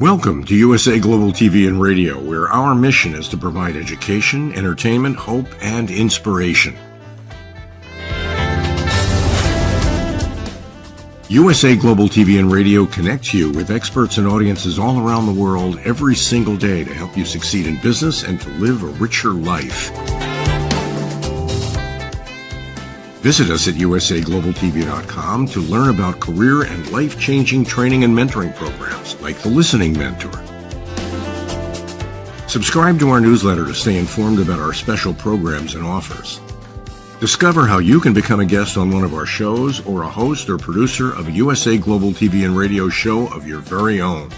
Welcome to USA Global TV and Radio, where our mission is to provide education, entertainment, hope, and inspiration. USA Global TV and Radio connects you with experts and audiences all around the world every single day to help you succeed in business and to live a richer life. Visit us at usaglobaltv.com to learn about career and life-changing training and mentoring programs like the Listening Mentor. Subscribe to our newsletter to stay informed about our special programs and offers. Discover how you can become a guest on one of our shows or a host or producer of a USA Global TV and Radio show of your very own.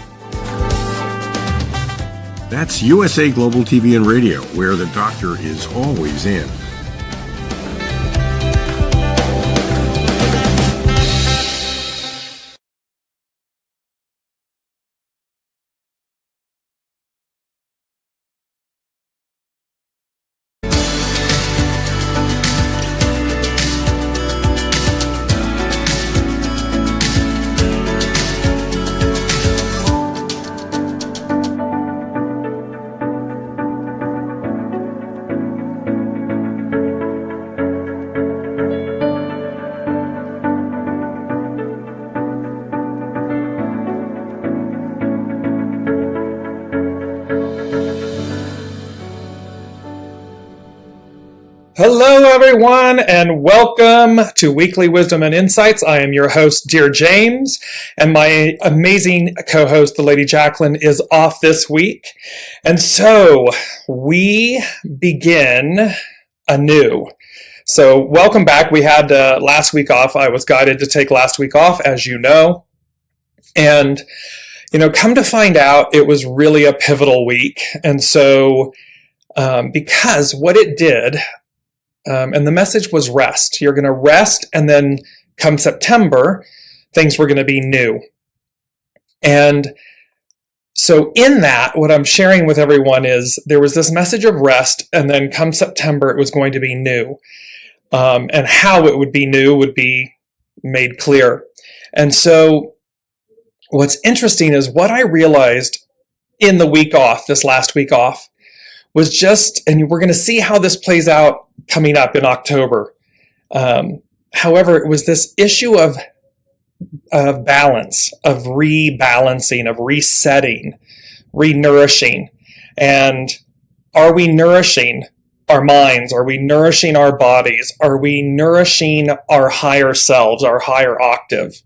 That's USA Global TV and Radio, where the doctor is always in. Hello, everyone, and welcome to Weekly Wisdom and Insights. I am your host, Dearjames, and my amazing co-host, the Lady Jacqueline, is off this week. And so we begin anew. So welcome back. We had last week off. I was guided to take last week off, as you know. And, come to find out, it was really a pivotal week. And so because what it did... and the message was rest. You're going to rest, and then come September, things were going to be new. And so in that, what I'm sharing with everyone is there was this message of rest, and then come September, it was going to be new. And how it would be new would be made clear. And so what's interesting is what I realized in the week off, this last week off, was just, and we're going to see how this plays out coming up in October. However, it was this issue of balance, of rebalancing, of resetting, renourishing. And are we nourishing our minds? Are we nourishing our bodies? Are we nourishing our higher selves, our higher octave?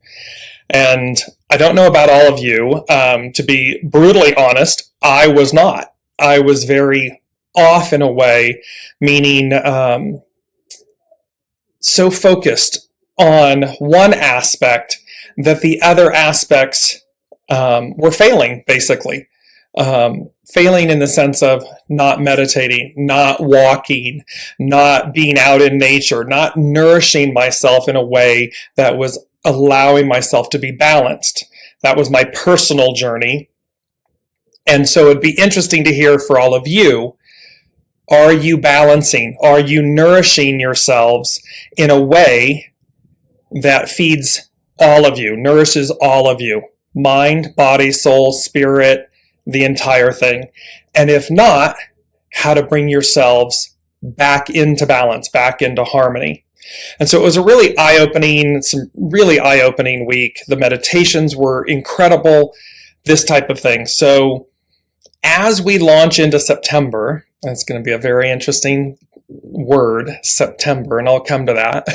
And I don't know about all of you. To be brutally honest, I was not. I was very off in a way, meaning so focused on one aspect that the other aspects were failing, basically. Failing in the sense of not meditating, not walking, not being out in nature, not nourishing myself in a way that was allowing myself to be balanced. That was my personal journey. And so it'd be interesting to hear for all of you, are you balancing? Are you nourishing yourselves in a way that feeds all of you, nourishes all of you? Mind, body, soul, spirit, the entire thing. And if not, how to bring yourselves back into balance, back into harmony. And so it was a really eye-opening week. The meditations were incredible, this type of thing. So as we launch into September, that's going to be a very interesting word, September, and I'll come to that.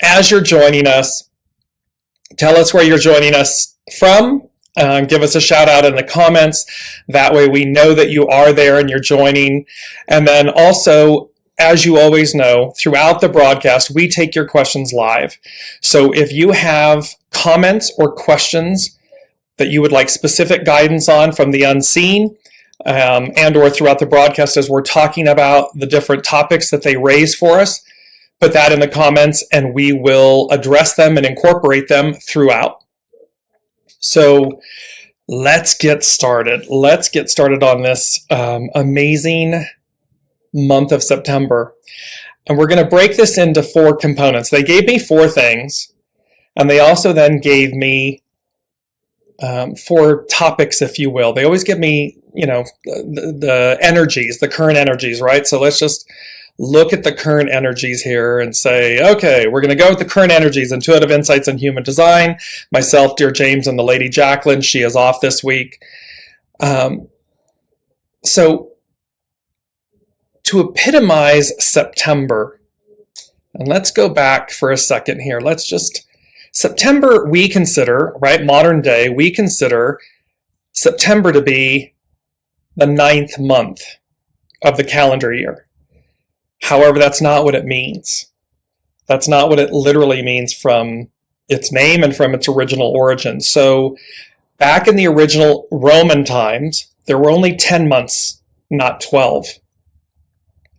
As you're joining us, tell us where you're joining us from. Give us a shout out in the comments. That way we know that you are there and you're joining. And then also, as you always know, throughout the broadcast, we take your questions live. So if you have comments or questions that you would like specific guidance on from the unseen, and or throughout the broadcast as we're talking about the different topics that they raise for us, put that in the comments and we will address them and incorporate them throughout. So let's get started. Let's get started on this amazing month of September. And we're going to break this into 4 components. They gave me 4 things, and they also then gave me for topics, if you will. They always give me, the energies, the current energies, right? So let's just look at the current energies here and say, okay, we're going to go with the current energies, Intuitive Insights in Human Design. Myself, Dearjames, and the lady Jacqueline. She is off this week. So to epitomize September, and let's go back for a second here. September, we consider, right, modern day, we consider September to be the 9th month of the calendar year. However, that's not what it means. That's not what it literally means from its name and from its original origin. So back in the original Roman times, there were only 10 months, not 12.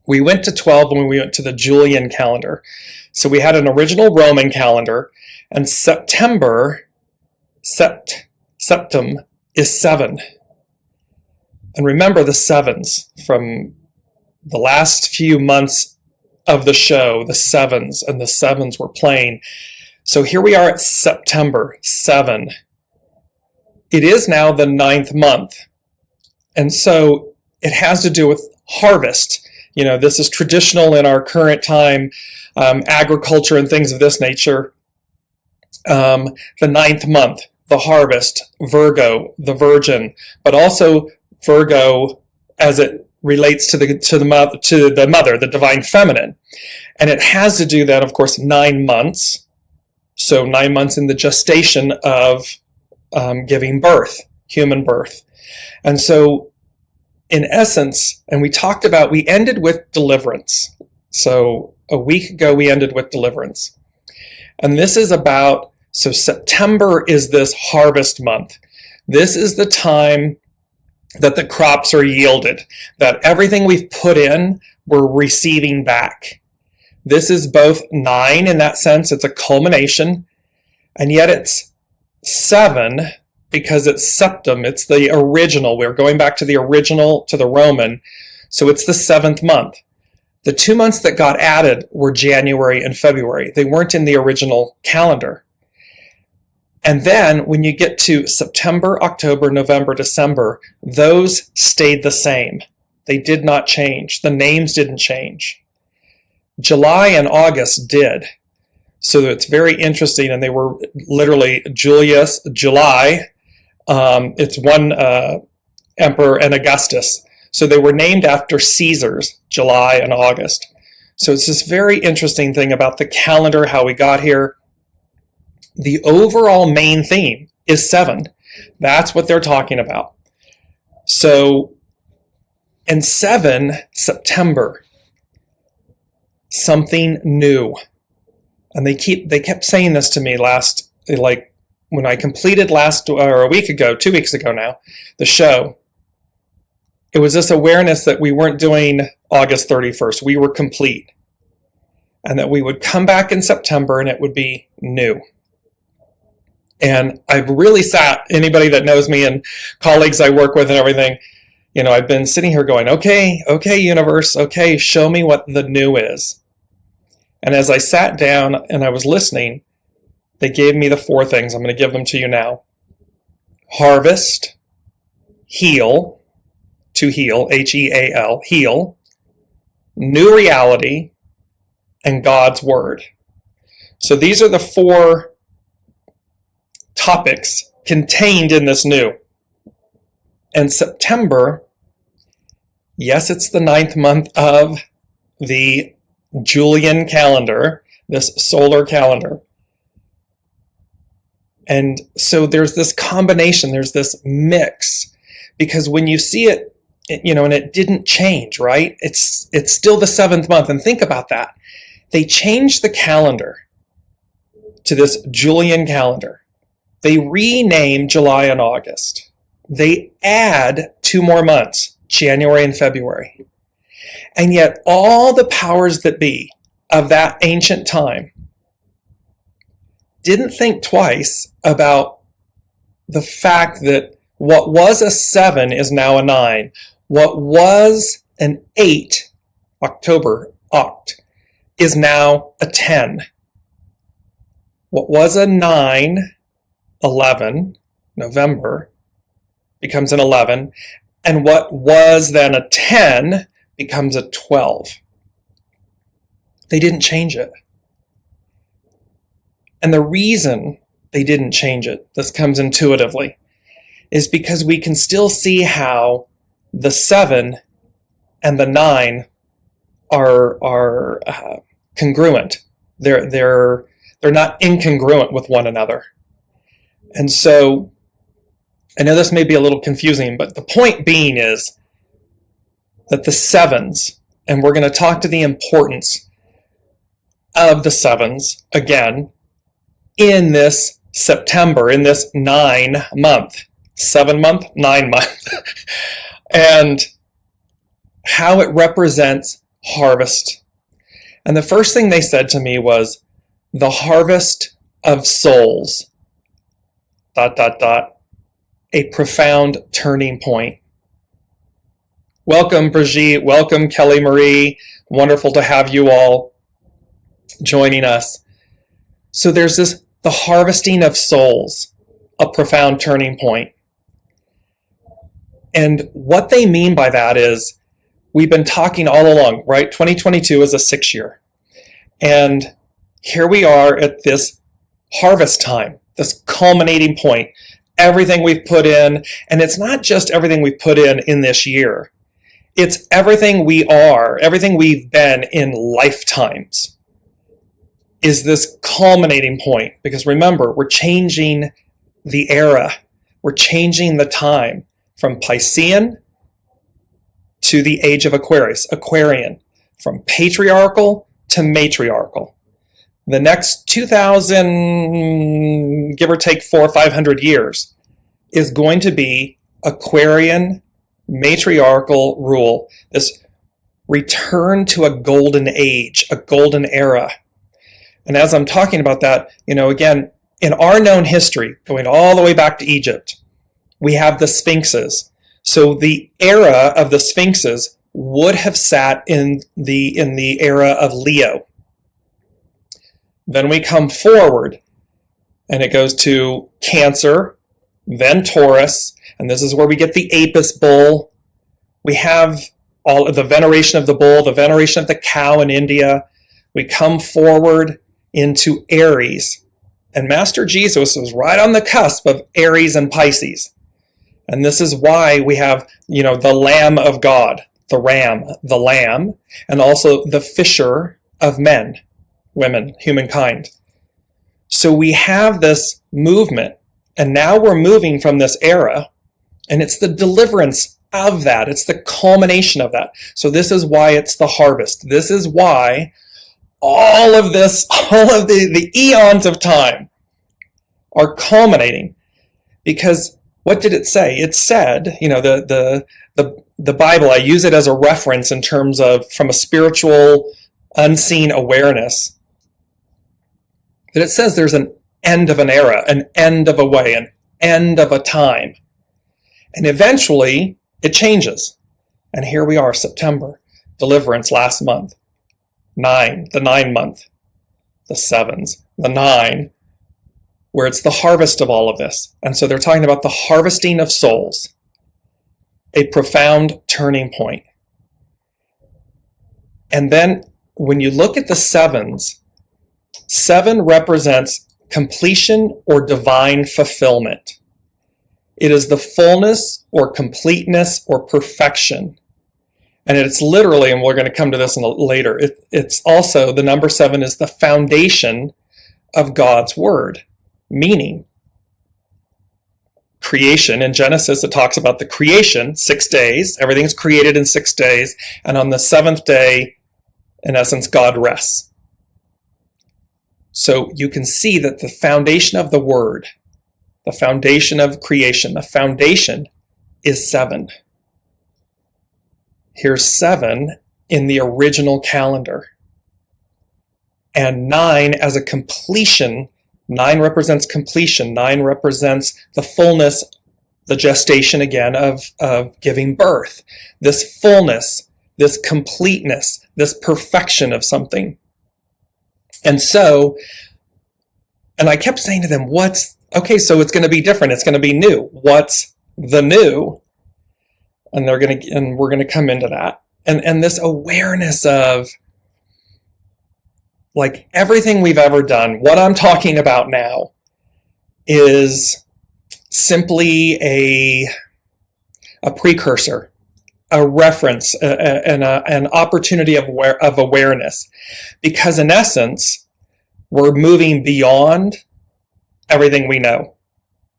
We went to 12 when we went to the Julian calendar. So we had an original Roman calendar, and September, septum, is 7. And remember the sevens from the last few months of the show, the sevens, and the sevens were playing. So here we are at September 7. It is now the 9th month. And so it has to do with harvest. This is traditional in our current time, agriculture and things of this nature. The 9th month, the harvest, Virgo, the virgin, but also Virgo as it relates to the mother, the divine feminine. And it has to do that, of course, 9 months. So 9 months in the gestation of giving birth, human birth. And so in essence, and we ended with deliverance. So a week ago, we ended with deliverance. And this is so September is this harvest month. This is the time that the crops are yielded, that everything we've put in, we're receiving back. This is both 9 in that sense, it's a culmination, and yet it's 7 because it's septum, it's the original. We're going back to the original, to the Roman, so it's the 7th month. The 2 months that got added were January and February. They weren't in the original calendar. And then when you get to September, October, November, December, those stayed the same. They did not change. The names didn't change. July and August did. So it's very interesting. And they were literally July. It's one emperor and Augustus. So they were named after Caesars, July and August. So it's this very interesting thing about the calendar, how we got here. The overall main theme is 7. That's what they're talking about. So in 7, September, something new. And they kept saying this to me when I completed a week ago, 2 weeks ago now, the show. It was this awareness that we weren't doing August 31st. We were complete. And that we would come back in September and it would be new. And I've really anybody that knows me and colleagues I work with and everything, I've been sitting here going, okay, universe, okay, show me what the new is. And as I sat down and I was listening, they gave me the 4 things. I'm going to give them to you now. Harvest, heal, to heal, H-E-A-L, heal, new reality, and God's word. So these are the 4 topics contained in this new. And September, yes, it's the 9th month of the Julian calendar, this solar calendar. And so there's this combination, there's this mix, because when you see it, and it didn't change, right? It's still the 7th month. And think about that. They changed the calendar to this Julian calendar. They rename July and August. They add 2 more months, January and February. And yet all the powers that be of that ancient time didn't think twice about the fact that what was a 7 is now a 9. What was an 8, October, oct, is now a 10. What was a 9, 11, November, becomes an 11, and what was then a 10 becomes a 12. They didn't change it. And the reason they didn't change it, this comes intuitively, is because we can still see how the 7 and the 9 are congruent. They're not incongruent with one another. And so, I know this may be a little confusing, but the point being is that the 7s, and we're going to talk to the importance of the 7s again in this September, in this 9-month, 7-month, 9-month, and how it represents harvest. And the first thing they said to me was, the harvest of souls, ... a profound turning point. Welcome, Brigitte. Welcome, Kelly Marie. Wonderful to have you all joining us. So there's the harvesting of souls, a profound turning point. And what they mean by that is, we've been talking all along, right? 2022 is a 6 year. And here we are at this harvest time, this culminating point. Everything we've put in, and it's not just everything we've put in this year. It's everything we are, everything we've been in lifetimes is this culminating point. Because remember, we're changing the era. We're changing the time from Piscean to the age of Aquarius, Aquarian, from patriarchal to matriarchal. The next 2,000, give or take 400 or 500 years, is going to be Aquarian matriarchal rule. This return to a golden age, a golden era. And as I'm talking about that, again, in our known history, going all the way back to Egypt, we have the Sphinxes. So the era of the Sphinxes would have sat in the era of Leo. Then we come forward, and it goes to Cancer, then Taurus, and this is where we get the Apis bull. We have all of the veneration of the bull, the veneration of the cow in India. We come forward into Aries, and Master Jesus was right on the cusp of Aries and Pisces. And this is why we have, the Lamb of God, the ram, the lamb, and also the fisher of men, women, humankind. So we have this movement, and now we're moving from this era, and it's the deliverance of that. It's the culmination of that. So this is why it's the harvest. This is why all of this, all of the eons of time are culminating. Because what did it say? It said, the Bible, I use it as a reference in terms of from a spiritual, unseen awareness, that it says there's an end of an era, an end of a way, an end of a time. And eventually it changes. And here we are, September, deliverance last month, 9, the 9-month, the 7s, the 9, where it's the harvest of all of this. And so they're talking about the harvesting of souls, a profound turning point. And then when you look at the 7s, 7 represents completion or divine fulfillment. It is the fullness or completeness or perfection. And it's literally, and we're going to come to this later, it's also, the number 7 is the foundation of God's word. Meaning, creation, in Genesis it talks about the creation, 6 days, everything's created in 6 days, and on the 7th day, in essence, God rests. So you can see that the foundation of the word, the foundation of creation, the foundation is 7. Here's 7 in the original calendar. And 9 as a completion. 9 represents completion. 9 represents the fullness, the gestation again of giving birth. This fullness, this completeness, this perfection of something. And so, and I kept saying to them, what's okay, so it's going to be different. It's going to be new. What's the new? And we're going to come into that. And this awareness of like everything we've ever done, what I'm talking about now is simply a precursor, a reference, an opportunity of awareness. Because in essence, we're moving beyond everything we know.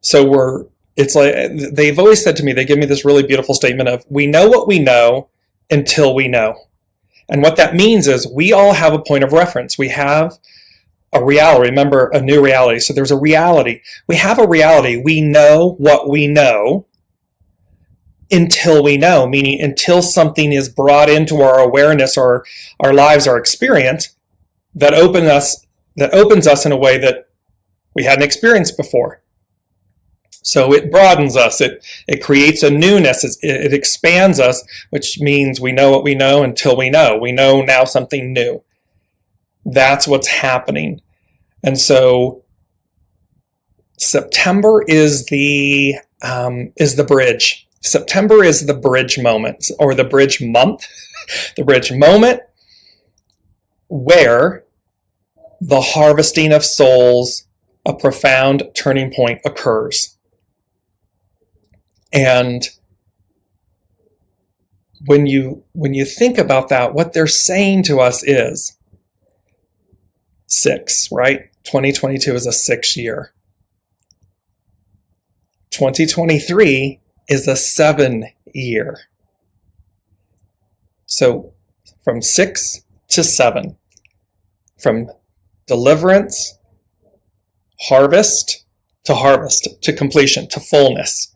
So it's like, they've always said to me, they give me this really beautiful statement of, we know what we know until we know. And what that means is we all have a point of reference. We have a reality. Remember, a new reality. So there's a reality. We have a reality. We know what we know until we know, meaning until something is brought into our awareness or our lives, our experience, that opens us in a way that we hadn't experienced before. So it broadens us. It creates a newness. It expands us, which means we know what we know until we know. We know now something new. That's what's happening. And so September is the bridge. September is the bridge moment, or the bridge month, the bridge moment where the harvesting of souls, a profound turning point, occurs. And when you think about that, what they're saying to us is 6, right? 2022 is a 6 year. 2023 is a 7 year. So from 6 to 7, from deliverance, harvest to completion, to fullness.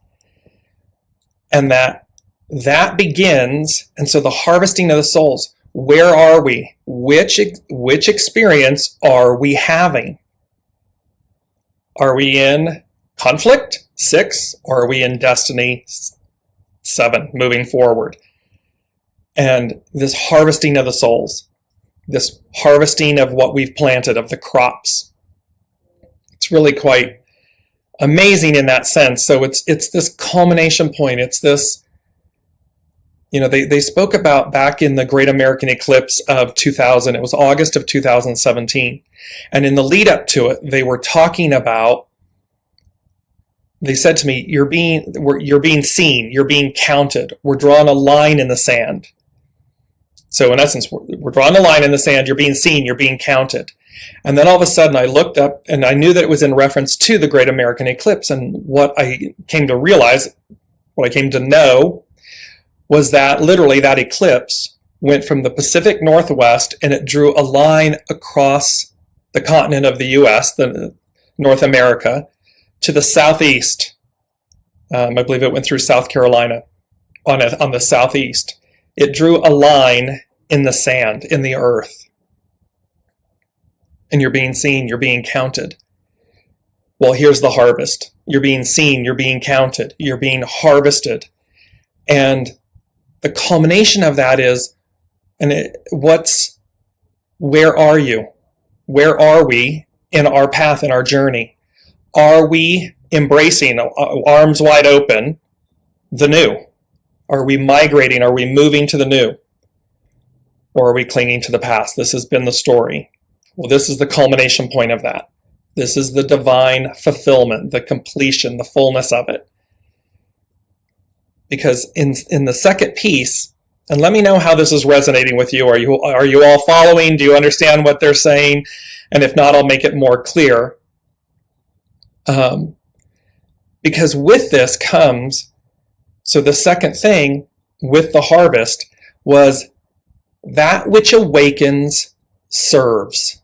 And that begins, and so the harvesting of the souls, where are we? Which experience are we having? Are we in conflict, 6, or are we in destiny, 7, moving forward? And this harvesting of the souls, this harvesting of what we've planted, of the crops, it's really quite amazing in that sense. So it's this culmination point. It's this, they spoke about back in the Great American Eclipse of 2000. It was August of 2017. And in the lead up to it, they were talking about, they said to me, you're being seen, you're being counted. We're drawing a line in the sand. So in essence, we're drawing a line in the sand. You're being seen, you're being counted. And then all of a sudden I looked up and I knew that it was in reference to the Great American Eclipse. And what I came to realize, what I came to know, was that literally that eclipse went from the Pacific Northwest and it drew a line across the continent of the US, the North America, to the southeast. I believe it went through South Carolina on the southeast. It drew a line in the sand, in the earth. And you're being seen, you're being counted. Well, here's the harvest. You're being seen, you're being counted, you're being harvested. And the culmination of that is, where are you? Where are we in our path, in our journey? Are we embracing, arms wide open, the new? Are we migrating? Are we moving to the new? Or are we clinging to the past? This has been the story. Well, this is the culmination point of that. This is the divine fulfillment, the completion, the fullness of it. Because in the second piece, and let me know how this is resonating with you. Are you all following? Do you understand what they're saying? And if not, I'll make it more clear. Because with this comes, so the second thing with the harvest was that which awakens serves.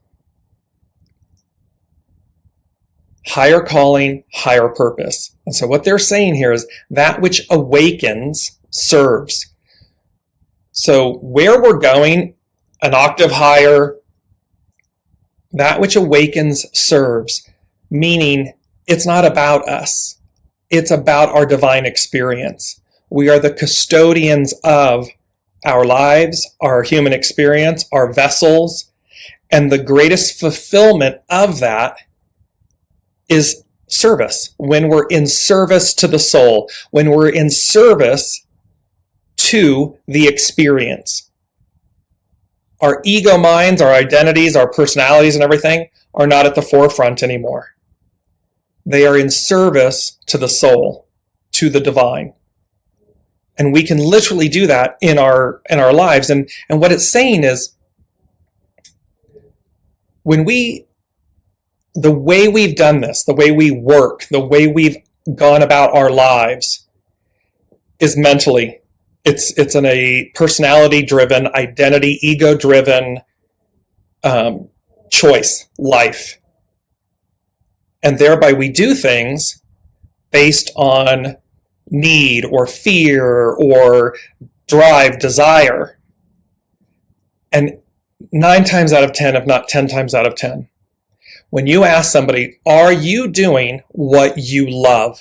Higher calling, higher purpose. And so what they're saying here is that which awakens serves. So where we're going, an octave higher, that which awakens serves, meaning it's not about us. It's about our divine experience. We are the custodians of our lives, our human experience, our vessels, and the greatest fulfillment of that is service, when we're in service to the soul, when we're in service to the experience. Our ego minds, our identities, our personalities and everything are not at the forefront anymore. They are in service to the soul, to the divine. And we can literally do that in our lives. And what it's saying is, the way we've done this, the way we work, the way we've gone about our lives is mentally. It's in a personality-driven, identity, ego-driven choice life. And thereby we do things based on need or fear or drive, desire. And 9 times out of 10, if not 10 times out of 10, when you ask somebody, are you doing what you love?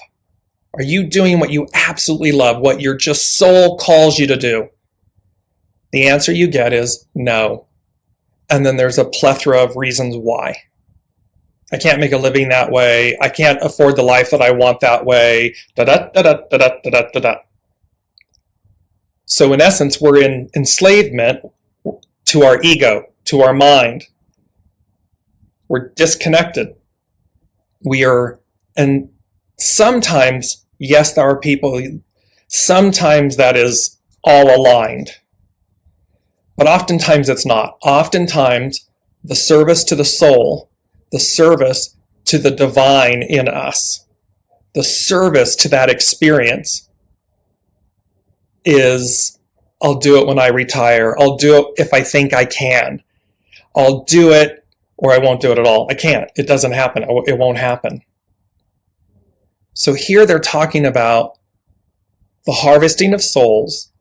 Are you doing what you absolutely love, what your just soul calls you to do? The answer you get is no. And then there's a plethora of reasons why. I can't make a living that way. I can't afford the life that I want that way. Da-da-da-da-da-da-da-da-da. So in essence, we're in enslavement to our ego, to our mind. We're disconnected. And sometimes, yes, there are people, sometimes that is all aligned. But oftentimes it's not. Oftentimes, the service to the soul, the service to the divine in us, the service to that experience is, I'll do it when I retire. I'll do it if I think I can. I'll do it or I won't do it at all. I can't. It doesn't happen. It won't happen. So here they're talking about the harvesting of souls.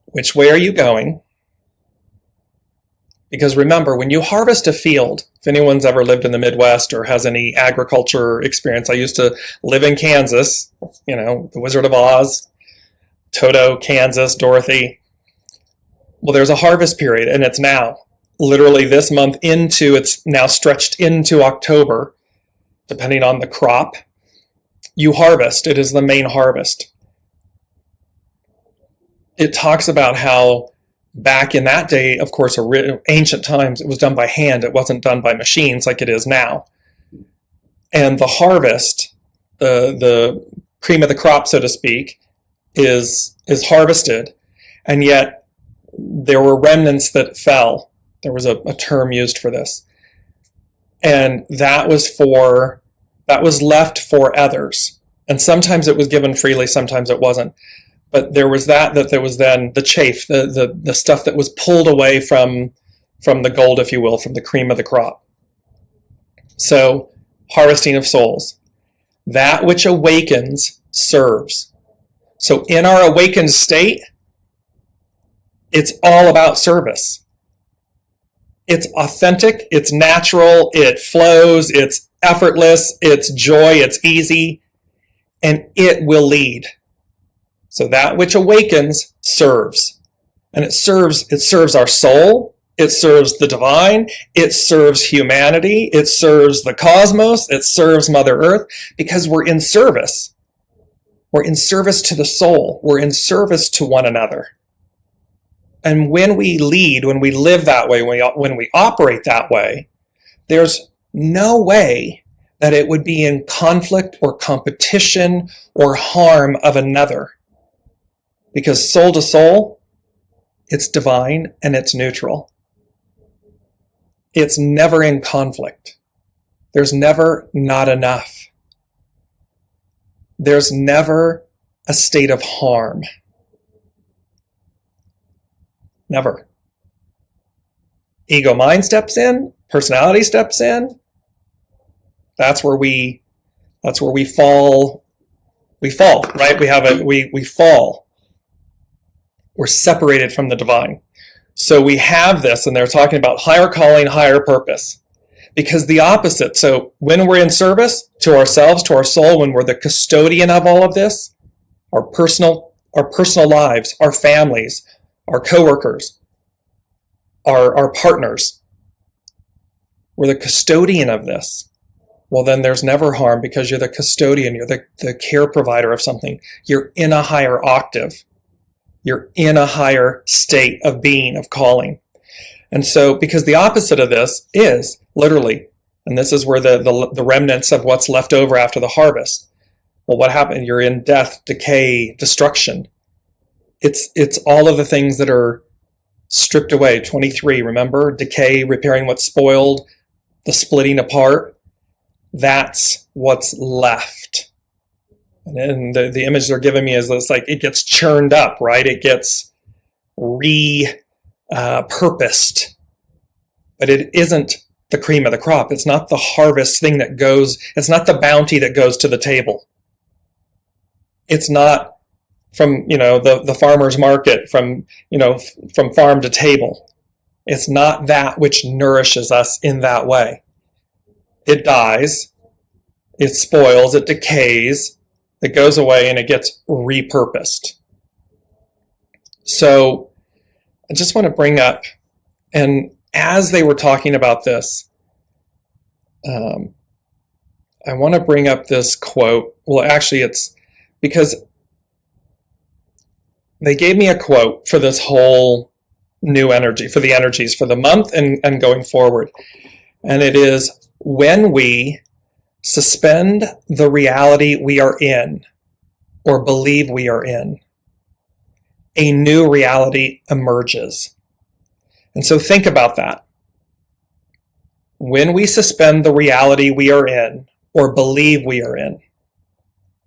Which way are you going? Because remember, when you harvest a field, if anyone's ever lived in the Midwest or has any agriculture experience, I used to live in Kansas, the Wizard of Oz, Toto, Kansas, Dorothy. Well, there's a harvest period, and it's now. Literally this month it's now stretched into October, depending on the crop. You harvest. It is the main harvest. It talks about how back in that day, of course, ancient times, it was done by hand. It wasn't done by machines like it is now. And the harvest, the cream of the crop, so to speak, is harvested. And yet there were remnants that fell. There was a term used for this. And that was left for others. And sometimes it was given freely, sometimes it wasn't. But there was that there was then the chaff, the stuff that was pulled away from the gold, if you will, from the cream of the crop. So, harvesting of souls. That which awakens serves. So in our awakened state, it's all about service. It's authentic, it's natural, it flows, it's effortless, it's joy, it's easy, and it will lead. So that which awakens serves. And it serves our soul, it serves the divine, it serves humanity, it serves the cosmos, it serves Mother Earth, because we're in service. We're in service to the soul, we're in service to one another. And when we lead, when we live that way, when we operate that way, there's no way that it would be in conflict or competition or harm of another. Because soul to soul, it's divine and it's neutral. It's never in conflict. There's never not enough. There's never a state of harm. Never. Ego mind steps in, personality steps in. That's where we fall. We fall, right? We fall. We're separated from the divine. So we have this, and they're talking about higher calling, higher purpose. Because the opposite, so when we're in service to ourselves, to our soul, when we're the custodian of all of this, our personal lives, our families, our coworkers, our partners, we're the custodian of this. well, then there's never harm because you're the custodian, you're the care provider of something. You're in a higher octave. You're in a higher state of being, of calling. And so, because the opposite of this is literally, and this is where the remnants of what's left over after the harvest. Well, what happened? You're in death, decay, destruction. It's all of the things that are stripped away. 23, remember? Decay, repairing what's spoiled, the splitting apart. That's what's left. And the image they're giving me is this, like, it gets churned up, right? It gets purposed. But it isn't the cream of the crop. It's not the harvest thing that goes, it's not the bounty that goes to the table. It's not from, the farmer's market, from farm to table. It's not that which nourishes us in that way. It dies, it spoils, it decays, it goes away, and it gets repurposed. So I just want to bring up, and as they were talking about this, I want to bring up this quote. Well, actually, it's because they gave me a quote for this whole new energy, for the energies for the month and going forward. And it is, when we suspend the reality we are in or believe we are in, a new reality emerges. And so think about that. When we suspend the reality we are in or believe we are in,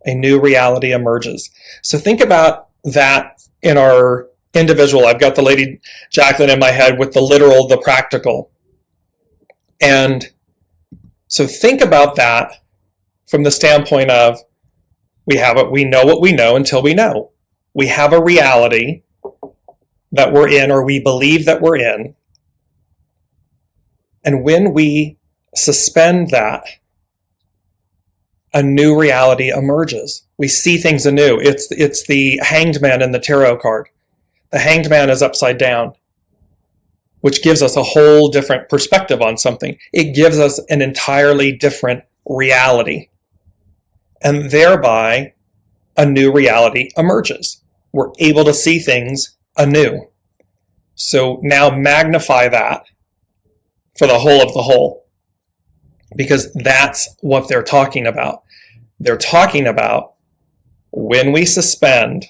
a new reality emerges. So think about that in our individual. I've got the Lady Jacqueline in my head with the literal, the practical. And so think about that from the standpoint of, we know what we know until we know. We have a reality that we're in, or we believe that we're in. And when we suspend that, a new reality emerges. We see things anew. It's the Hanged Man in the tarot card. The Hanged Man is upside down, which gives us a whole different perspective on something. It gives us an entirely different reality. And thereby, a new reality emerges. We're able to see things anew. So now magnify that for the whole of the whole, because that's what they're talking about. They're talking about when we suspend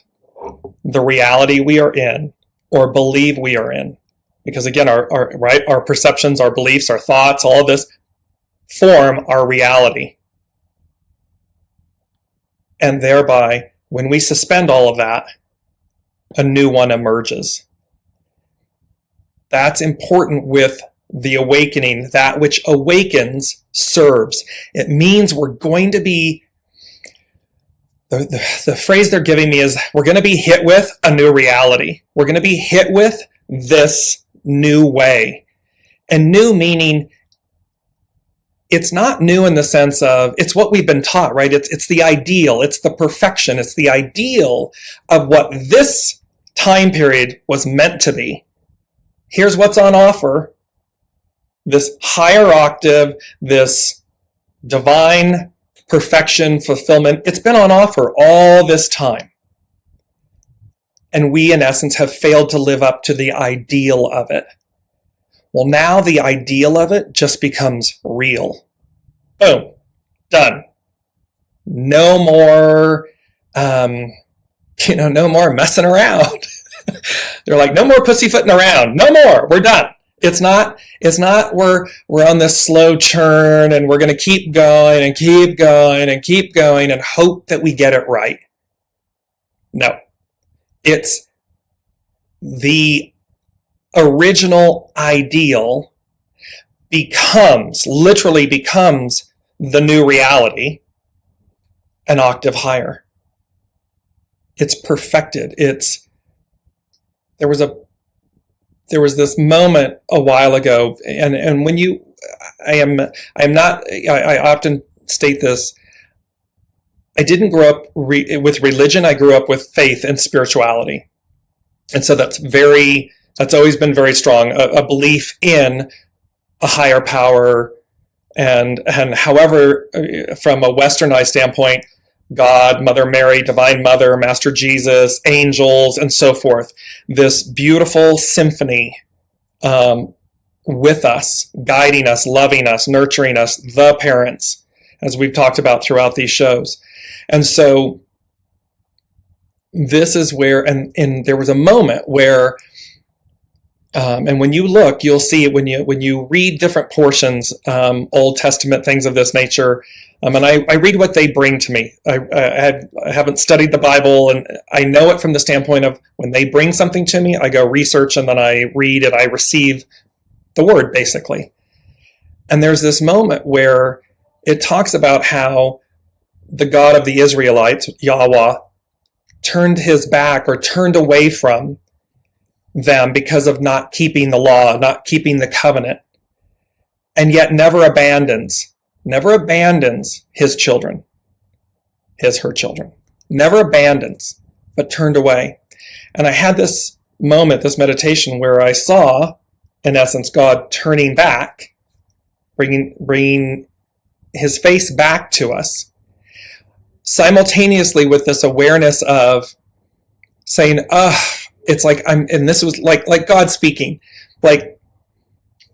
the reality we are in or believe we are in, because again, our perceptions, our beliefs, our thoughts, all of this form our reality. And thereby, when we suspend all of that, a new one emerges. That's important with the awakening. That which awakens serves. It means we're going to be, the phrase they're giving me is, we're going to be hit with a new reality. We're going to be hit with this new way. And new meaning, it's not new in the sense of, it's what we've been taught, right? It's the ideal, it's the perfection, it's the ideal of what this time period was meant to be. Here's what's on offer. This higher octave, this divine perfection, fulfillment, it's been on offer all this time. And we, in essence, have failed to live up to the ideal of it. Well, now the ideal of it just becomes real. Boom. Done. No more, no more messing around. They're like, no more pussyfooting around. No more. We're done. It's not we're on this slow churn and we're going to keep going and keep going and keep going and hope that we get it right. No. It's the original ideal literally becomes the new reality an octave higher. It's perfected. There was this moment a while ago, and when I often state this, I didn't grow up with religion. I grew up with faith and spirituality. And so that's always been very strong, a belief in a higher power, And however, from a westernized standpoint, God, Mother Mary, Divine Mother, Master Jesus, angels, and so forth, this beautiful symphony with us, guiding us, loving us, nurturing us, the parents, as we've talked about throughout these shows. And so this is where, and there was a moment where, and when you look, you'll see when you read different portions, Old Testament, things of this nature, and I read what they bring to me. I haven't studied the Bible, and I know it from the standpoint of when they bring something to me, I go research, and then I read it, I receive the word, basically. And there's this moment where it talks about how the God of the Israelites, Yahweh, turned his back or turned away from them because of not keeping the law, not keeping the covenant, and yet never abandons his children, her children, never abandons, but turned away. And I had this moment, this meditation, where I saw, in essence, God turning back, bringing his face back to us, simultaneously with this awareness of saying, it's like and this was like God speaking, like,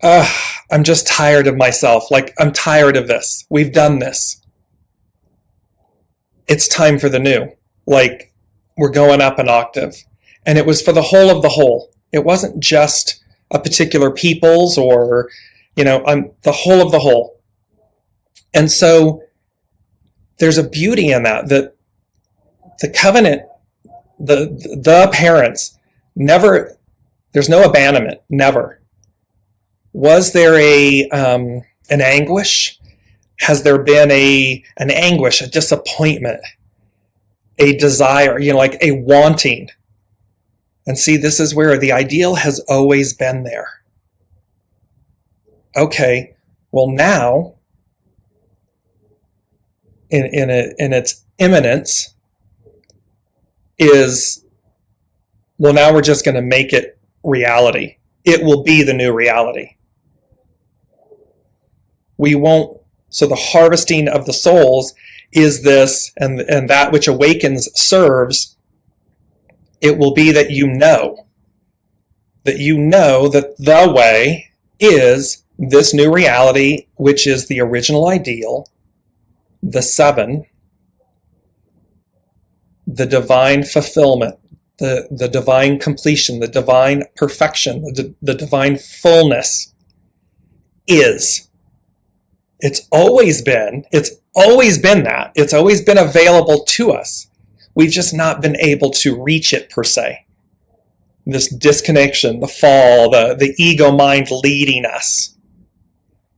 I'm just tired of myself. Like, I'm tired of this. We've done this. It's time for the new. Like, we're going up an octave. And it was for the whole of the whole. It wasn't just a particular people's or, the whole of the whole. And so there's a beauty in that the covenant, the parents, never, there's no abandonment, never. Was there an anguish? Has there been an anguish, a disappointment, a desire, like a wanting? And see, this is where the ideal has always been there. Okay, well now, in its imminence, is, well, now we're just going to make it reality. It will be the new reality. We won't, so the harvesting of the souls is this, and that which awakens serves. It will be that you know that the way is this new reality, which is the original ideal, the seven, the divine fulfillment, the divine completion, the divine perfection, the divine fullness is. It's always been that. It's always been available to us. We've just not been able to reach it per se. This disconnection, the fall, the ego mind leading us,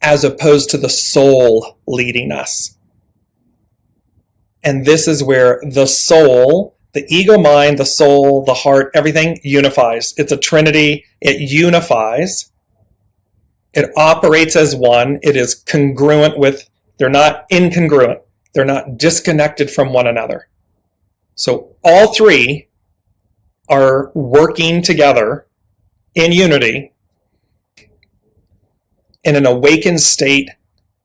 as opposed to the soul leading us. And this is where the soul, the ego mind, the soul, the heart, everything unifies. It's a trinity. It unifies. It operates as one. It is congruent with, they're not incongruent. They're not disconnected from one another. So all three are working together in unity in an awakened state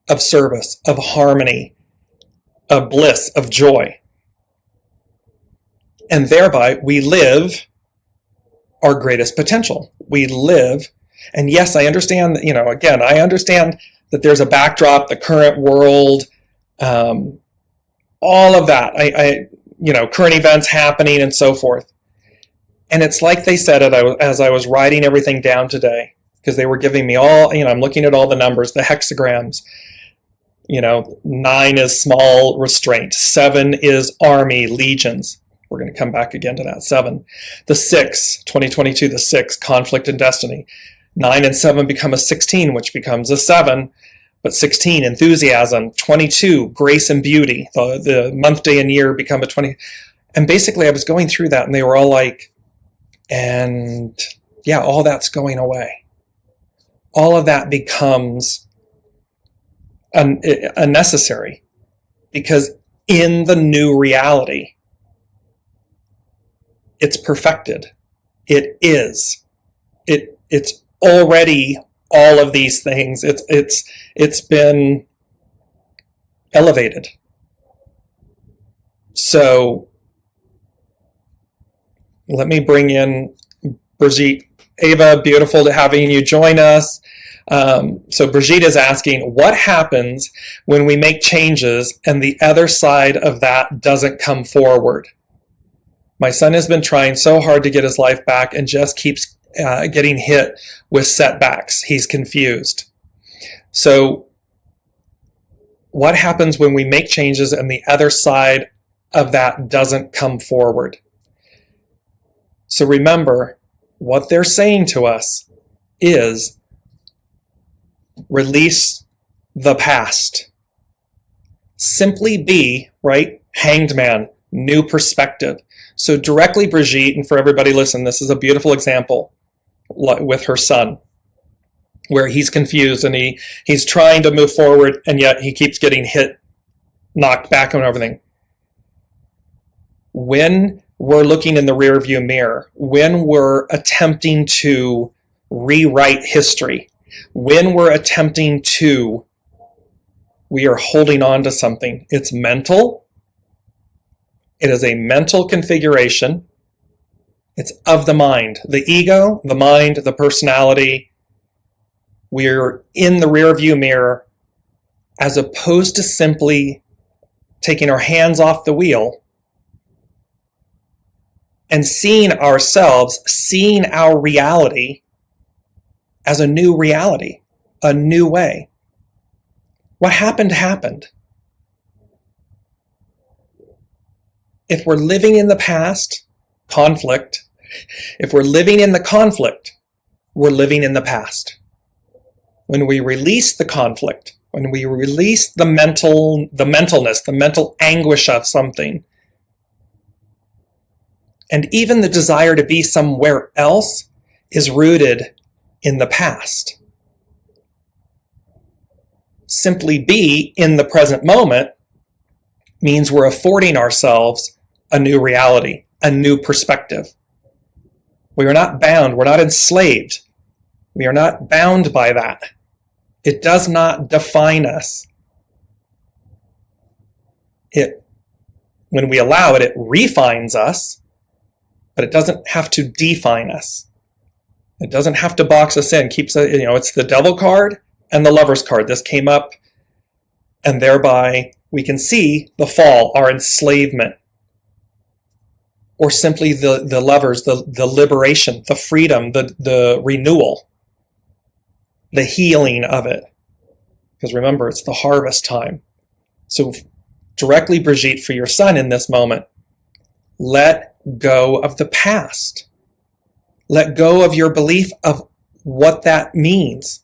of service, of harmony, of bliss, of joy. And thereby we live our greatest potential. We live, and yes, I understand, again, I understand that there's a backdrop, the current world, all of that, current events happening and so forth. And it's like they said it as I was writing everything down today, because they were giving me all, I'm looking at all the numbers, the hexagrams. 9 is small restraint, 7 is army, legions. We're going to come back again to that, 7. The 6, 2022, the 6, conflict and destiny. 9 and 7 become a 16, which becomes a 7. But 16, enthusiasm. 22, grace and beauty. The month, day, and year become a 20. And basically I was going through that and they were all like, and yeah, all that's going away. All of that becomes unnecessary, because in the new reality, it's perfected. It is. It's already all of these things. It's been elevated. So let me bring in Brigitte. Ava, beautiful to having you join us. So Brigitte is asking, what happens when we make changes and the other side of that doesn't come forward? My son has been trying so hard to get his life back and just keeps getting hit with setbacks. He's confused. So what happens when we make changes and the other side of that doesn't come forward? So remember, what they're saying to us is release the past. Simply be, right? Hanged man, new perspective. So directly, Brigitte, and for everybody listen, this is a beautiful example with her son, where he's confused and he's trying to move forward, and yet he keeps getting hit, knocked back and everything. When we're looking in the rearview mirror, when we're attempting to rewrite history, when we're attempting to, we are holding on to something. It's mental. It is a mental configuration. It's of the mind, the ego, the mind, the personality. We're in the rearview mirror as opposed to simply taking our hands off the wheel and seeing ourselves, seeing our reality as a new reality, a new way. What happened, happened. If we're living in the past, conflict, if we're living in the conflict, we're living in the past. When we release the conflict, when we release the mentalness, the mental anguish of something, and even the desire to be somewhere else is rooted in the past. Simply be in the present moment means we're affording ourselves a new reality, a new perspective. We are not bound, we're not enslaved. We are not bound by that. It does not define us. When we allow it, it refines us, but it doesn't have to define us. It doesn't have to box us in. It's the devil card and the lover's card. This came up, and thereby we can see the fall, our enslavement, or simply the lovers, the liberation, the freedom, the renewal, the healing of it. Because remember, it's the harvest time. So directly, Brigitte, for your son in this moment, let go of the past. Let go of your belief of what that means.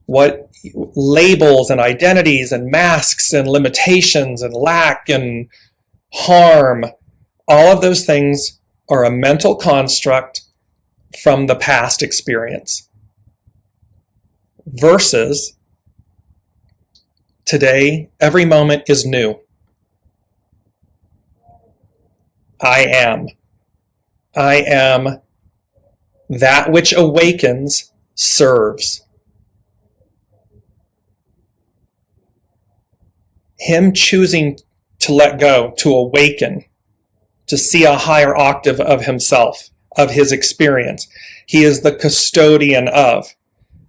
What labels and identities and masks and limitations and lack and harm, all of those things are a mental construct from the past experience. Versus today, every moment is new. I am that which awakens serves. Him choosing to let go, to awaken, to see a higher octave of himself, of his experience. He is the custodian of.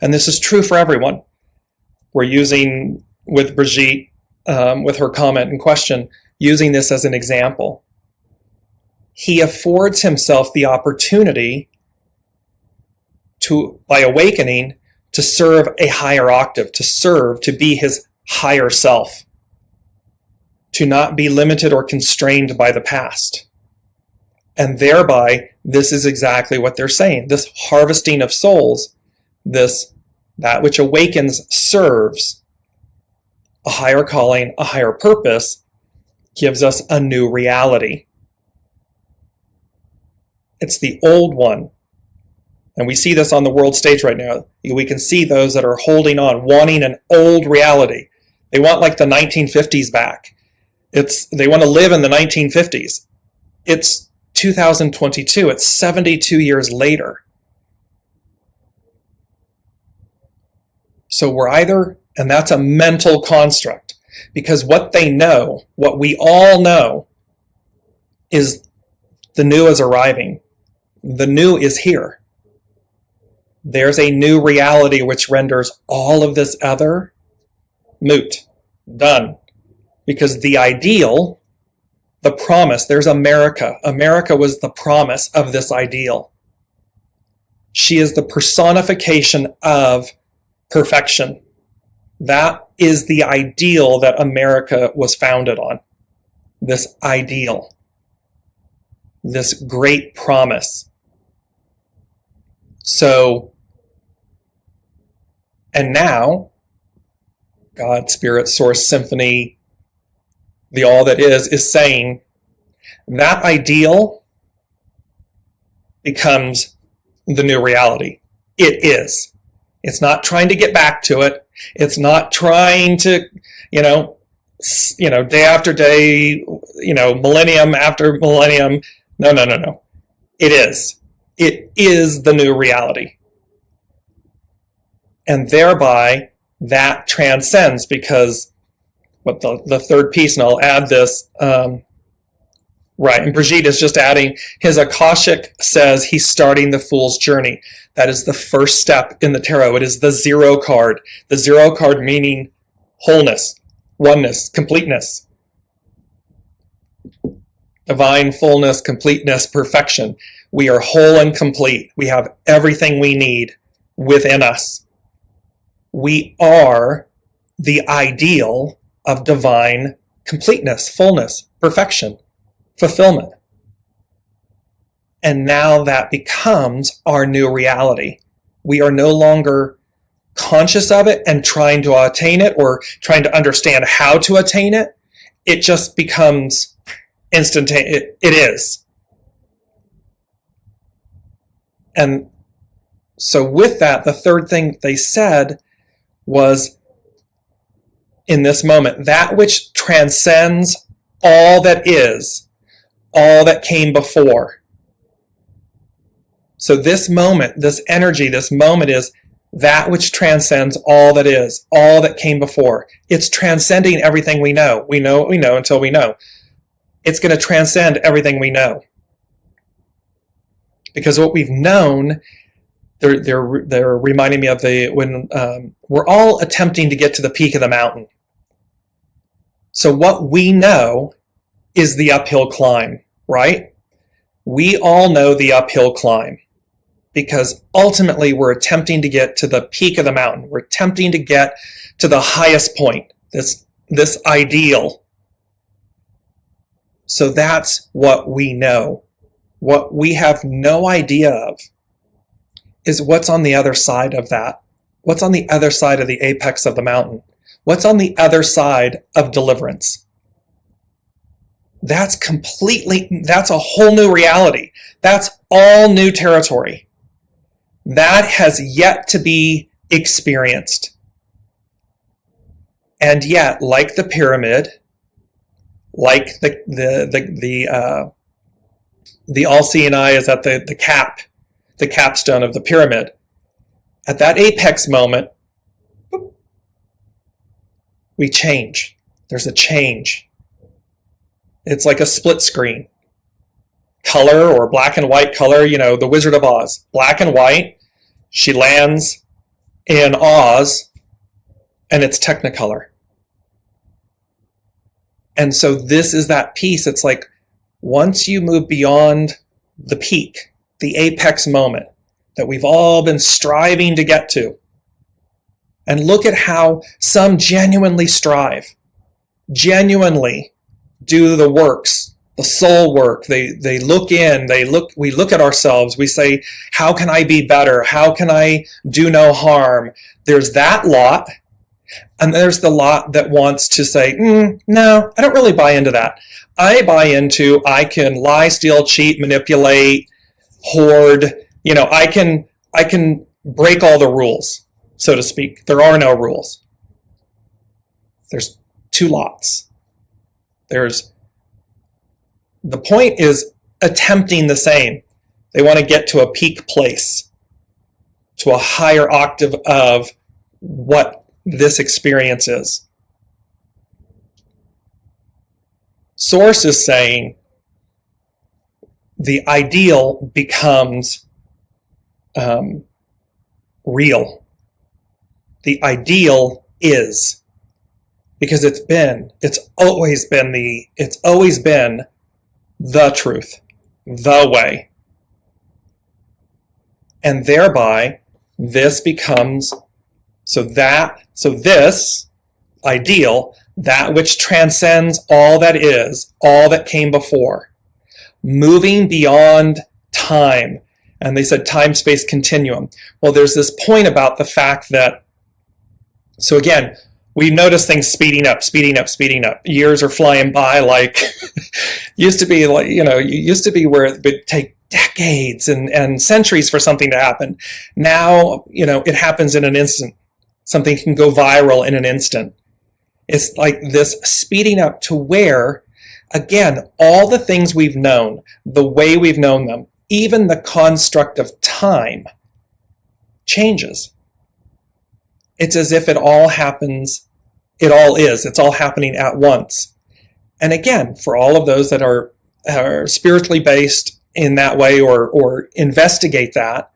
And this is true for everyone. We're using, with Brigitte, with her comment and question, using this as an example. He affords himself the opportunity to, by awakening, to serve a higher octave, to serve, to be his higher self, to not be limited or constrained by the past. And thereby, this is exactly what they're saying. This harvesting of souls, that which awakens serves a higher calling, a higher purpose, gives us a new reality. It's the old one. And we see this on the world stage right now. We can see those that are holding on, wanting an old reality. They want like the 1950s back. They want to live in the 1950s. It's 2022. It's 72 years later. So we're either, and that's a mental construct. Because what they know, what we all know, is the new is arriving. The new is here. There's a new reality which renders all of this other moot, done. Because the ideal, the promise, there's America. America was the promise of this ideal. She is the personification of perfection. That is the ideal that America was founded on. This ideal. This great promise. So, and now, God, Spirit, Source, Symphony, the all that is saying that ideal becomes the new reality. It is. It's not trying to get back to it. It's not trying to, day after day, millennium after millennium. No. It is. It is the new reality. And thereby, that transcends, because what the third piece, and I'll add this, right, and Brigitte is just adding, his Akashic says he's starting the Fool's Journey. That is the first step in the tarot. It is the zero card. The zero card meaning wholeness, oneness, completeness. Divine fullness, completeness, perfection. We are whole and complete. We have everything we need within us. We are the ideal of divine completeness, fullness, perfection, fulfillment. And now that becomes our new reality. We are no longer conscious of it and trying to attain it or trying to understand how to attain it. It just becomes instantaneous. It is. And so with that, the third thing they said was, in this moment, that which transcends all that is, all that came before. So this moment, this energy, this moment is that which transcends all that is, all that came before. It's transcending everything we know. We know what we know until we know. It's going to transcend everything we know. Because what we've known, they're reminding me of when we're all attempting to get to the peak of the mountain. So what we know is the uphill climb, right? We all know the uphill climb because ultimately we're attempting to get to the peak of the mountain. We're attempting to get to the highest point, this ideal. So that's what we know. What we have no idea of is what's on the other side of that. What's on the other side of the apex of the mountain? What's on the other side of deliverance? That's a whole new reality. That's all new territory. That has yet to be experienced. And yet, like the pyramid, like the all-seeing eye is at the capstone of the pyramid. At that apex moment, we change. There's a change. It's like a split screen. Color or black and white color, the Wizard of Oz. Black and white. She lands in Oz, and it's Technicolor. And so this is that piece. It's like once you move beyond the peak, the apex moment that we've all been striving to get to, and look at how some genuinely strive, genuinely do the works, the soul work. They look in, we look at ourselves. We say, how can I be better? How can I do no harm? There's that lot. And there's the lot that wants to say, no, I don't really buy into that. I buy into, I can lie, steal, cheat, manipulate, hoard. I can break all the rules, so to speak. There are no rules. There's two lots. The point is attempting the same. They want to get to a peak place, to a higher octave of what this experience is. Source is saying the ideal becomes real. The ideal is, because it's always been the truth, the way. And thereby this becomes, so this ideal, that which transcends all that is, all that came before, moving beyond time. And they said time, space, continuum. Well, there's this point about the fact that, so again, we notice things speeding up. Years are flying by like, used to be where it would take decades and centuries for something to happen. Now, it happens in an instant. Something can go viral in an instant. It's like this speeding up to where, again, all the things we've known, the way we've known them, even the construct of time changes. It's as if it all happens, it's all happening at once. And again, for all of those that are spiritually based in that way or investigate that,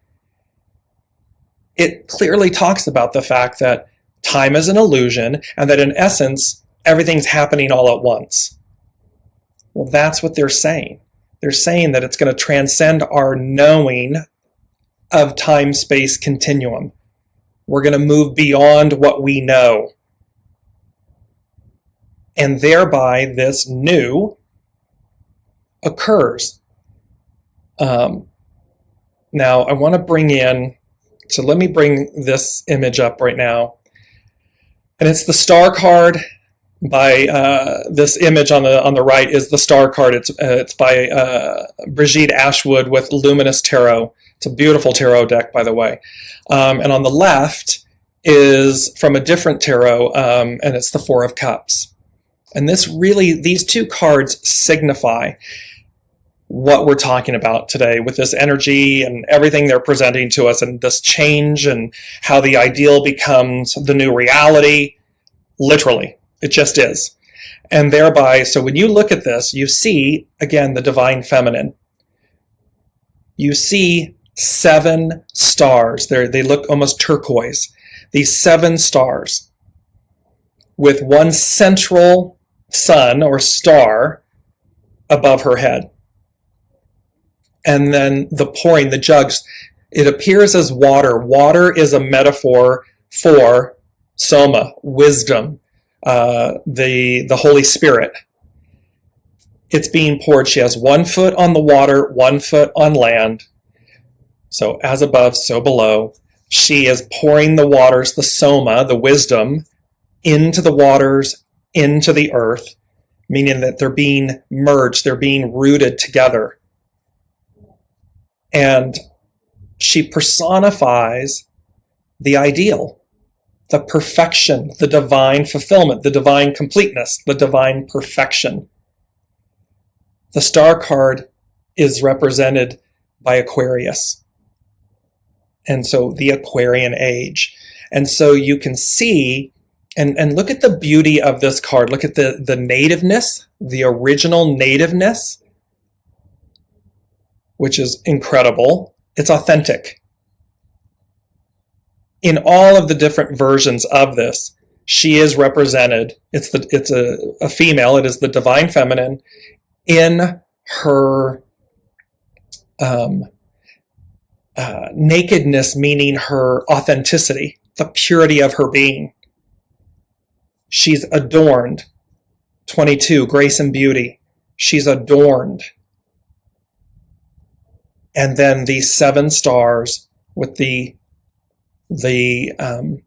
it clearly talks about the fact that time is an illusion and that in essence, everything's happening all at once. Well, that's what they're saying. They're saying that it's going to transcend our knowing of time-space continuum. We're going to move beyond what we know. And thereby this new occurs. Now I want to bring in, so let me bring this image up right now. And it's the star card by this image on the right is the star card. It's by Brigitte Ashwood with Luminous Tarot. It's a beautiful tarot deck, by the way. And on the left is from a different tarot, and it's the Four of Cups. And these two cards signify what we're talking about today with this energy and everything they're presenting to us and this change and how the ideal becomes the new reality. Literally, it just is. And thereby, so when you look at this, you see, again, the divine feminine. You see 7 stars. They look almost turquoise. These 7 stars with one central sun or star above her head. And then the jugs, it appears as water. Water is a metaphor for soma, wisdom, the Holy Spirit. It's being poured. She has 1 foot on the water, 1 foot on land. So as above, so below. She is pouring the waters, the soma, the wisdom, into the waters, into the earth, meaning that they're being merged, they're being rooted together. And she personifies the ideal, the perfection, the divine fulfillment, the divine completeness, the divine perfection. The star card is represented by Aquarius. And so the Aquarian age. And so you can see, and look at the beauty of this card. Look at the nativeness, the original nativeness, which is incredible. It's authentic. In all of the different versions of this, she is represented. It's a female. It is the divine feminine in her nakedness, meaning her authenticity, the purity of her being. She's adorned. 22, grace and beauty. She's adorned. And then these 7 stars with the 8th.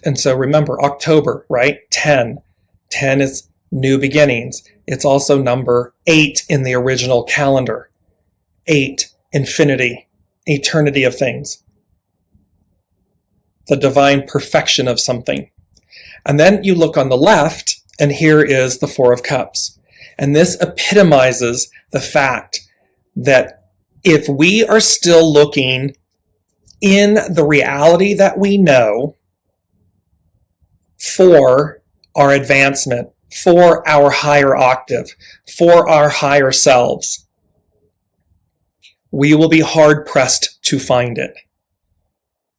And so remember, October, right? 10. 10 is new beginnings. It's also number 8 in the original calendar. 8, infinity, eternity of things. The divine perfection of something. And then you look on the left, and here is the 4 of Cups. And this epitomizes the fact that if we are still looking in the reality that we know for our advancement, for our higher octave, for our higher selves, we will be hard pressed to find it.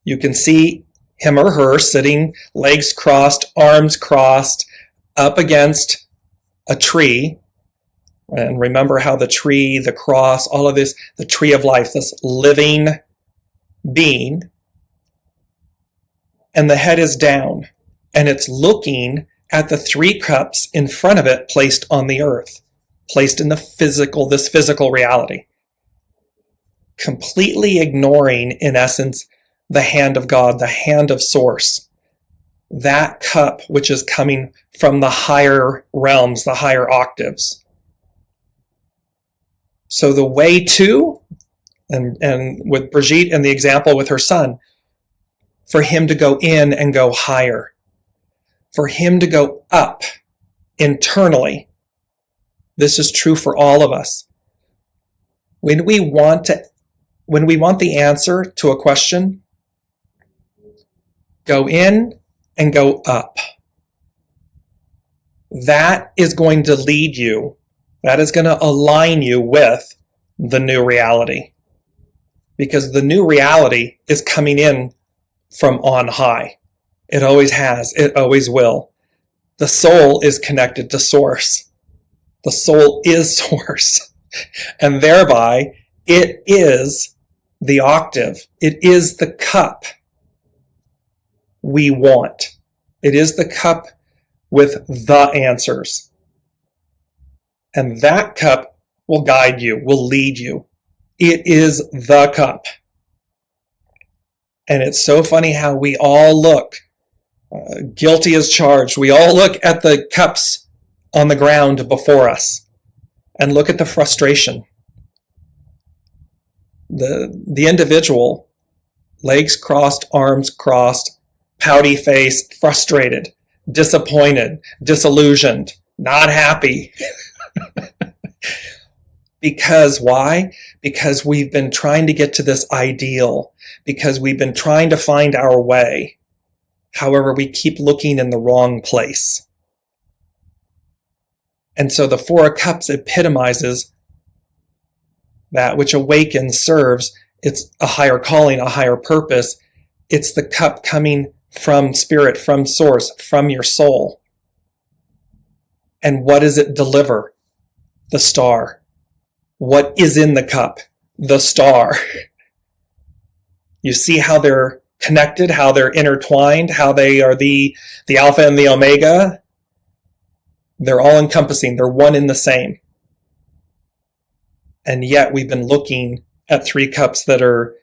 You can see him or her sitting, legs crossed, arms crossed, up against a tree. And remember how the tree, the cross, all of this, the tree of life, this living being, and the head is down, and it's looking at the 3 cups in front of it placed on the earth, placed in this physical reality, completely ignoring, in essence, the hand of God, the hand of Source, that cup which is coming from the higher realms, the higher octaves. So the way to, and with Brigitte and the example with her son, for him to go in and go higher, for him to go up internally. This is true for all of us. When we want the answer to a question, go in and go up. That is going to lead you, that is going to align you with the new reality. Because the new reality is coming in from on high. It always has, it always will. The soul is connected to Source. The soul is Source. And thereby, it is the octave. It is the cup we want. It is the cup with the answers. And that cup will guide you, will lead you. It is the cup. And it's so funny how we all look, guilty as charged. We all look at the cups on the ground before us and look at the frustration. The individual, legs crossed, arms crossed, pouty faced, frustrated, disappointed, disillusioned, not happy. Because why? Because we've been trying to get to this ideal, because we've been trying to find our way. However, we keep looking in the wrong place. And so the 4 of Cups epitomizes that which awakens, serves. It's a higher calling, a higher purpose. It's the cup coming from spirit, from Source, from your soul. And what does it deliver? The star. What is in the cup? The star. You see how they're connected, how they're intertwined, how they are the Alpha and the Omega. They're all encompassing. They're one in the same. And yet we've been looking at 3 cups that are,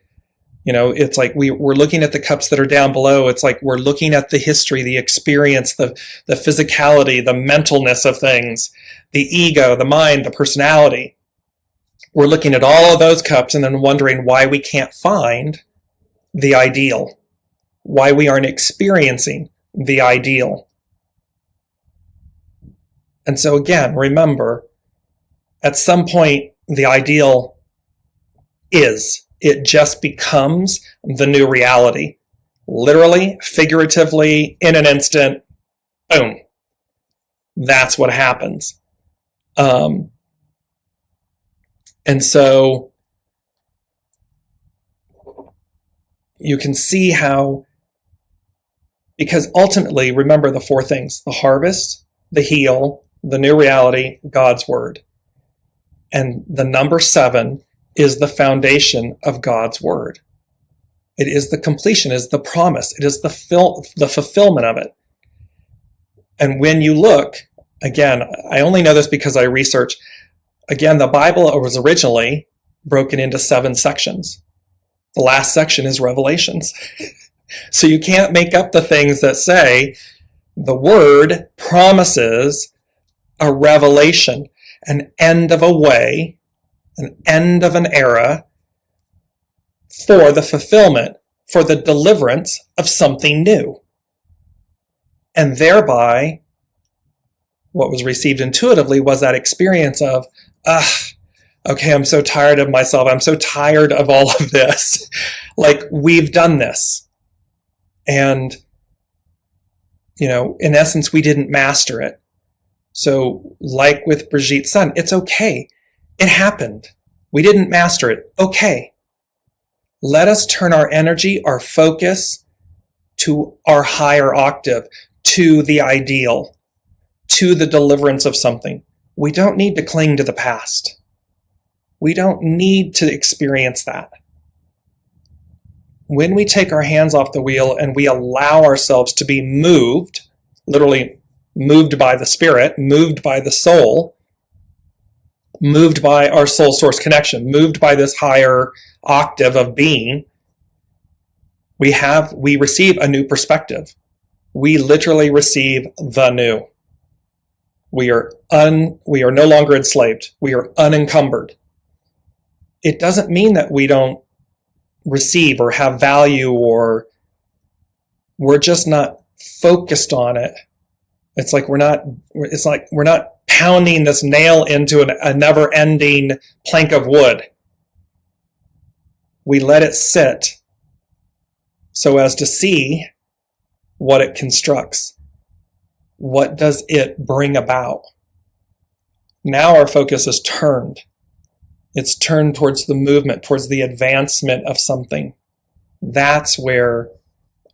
it's like we're looking at the cups that are down below. It's like we're looking at the history, the experience, the physicality, the mentalness of things, the ego, the mind, the personality. We're looking at all of those cups and then wondering why we can't find the ideal, why we aren't experiencing the ideal. And so again, remember, at some point, the ideal it just becomes the new reality. Literally, figuratively, in an instant, boom. That's what happens. And so you can see how, because ultimately, remember the 4 things: the harvest, the heal, the new reality, God's word. And the number 7 is the foundation of God's word. It is the completion, is the promise. It is the fulfillment of it. And when you look, again, I only know this because I research. Again, the Bible was originally broken into 7 sections. The last section is Revelations. So you can't make up the things that say the word promises a revelation, an end of a way, an end of an era for the fulfillment, for the deliverance of something new. And thereby, what was received intuitively was that experience of, okay, I'm so tired of myself. I'm so tired of all of this. Like, we've done this. And, in essence, we didn't master it. So like with Brigitte's son, it's okay. It happened. We didn't master it. Okay. Let us turn our energy, our focus to our higher octave, to the ideal, to the deliverance of something. We don't need to cling to the past. We don't need to experience that. When we take our hands off the wheel and we allow ourselves to be moved, literally moved by the spirit, moved by the soul, moved by our soul source connection, moved by this higher octave of being, we receive a new perspective. We literally receive the new. We are no longer enslaved. We are unencumbered. It doesn't mean that we don't receive or have value, or we're just not focused on it. It's like we're not pounding this nail into a never-ending plank of wood. We let it sit so as to see what it constructs. What does it bring about? Now our focus is turned. It's turned towards the movement, towards the advancement of something. That's where